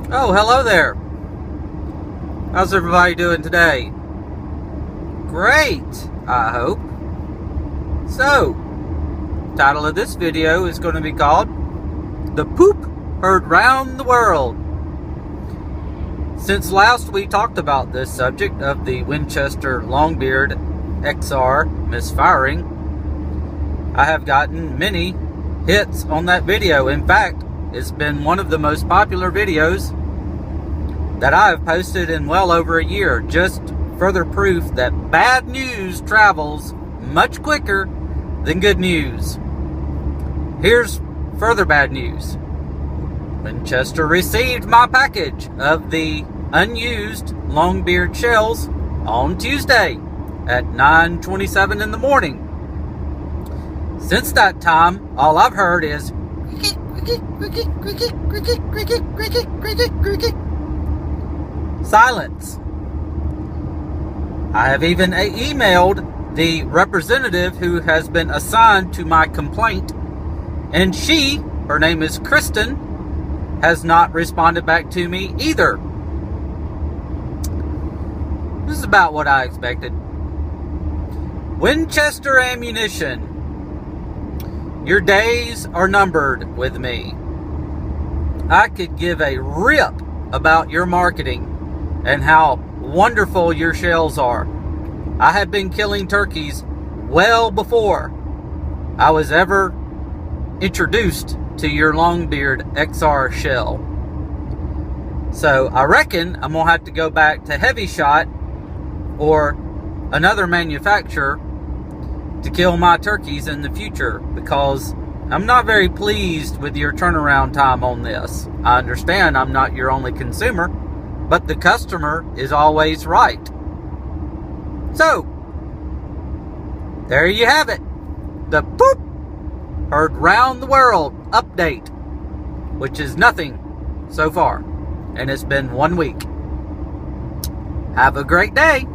Oh, hello there. How's everybody doing today? Great, I hope. So, title of this video is going to be called The Poop Heard Round the World. Since last we talked about this subject of the Winchester Longbeard XR misfiring, I have gotten many hits on that video. In fact, it's been one of the most popular videos that I have posted in well over a year. Just further proof that bad news travels much quicker than good news. Here's further bad news. Winchester received my package of the unused Longbeard shells on Tuesday at 9:27 in the morning. Since that time, all I've heard is silence. I have even emailed the representative who has been assigned to my complaint, and her name is Kristen, has not responded back to me either. This is about what I expected. Winchester Ammunition, your days are numbered with me. I could give a rip about your marketing and how wonderful your shells are. I have been killing turkeys well before I was ever introduced to your Longbeard XR shell. So I reckon I'm gonna have to go back to Heavy Shot or another manufacturer to kill my turkeys in the future, because I'm not very pleased with your turnaround time on this. I understand I'm not your only consumer, but the customer is always right. So, there you have it. The poop heard round the world update, which is nothing so far. And it's been 1 week. Have a great day.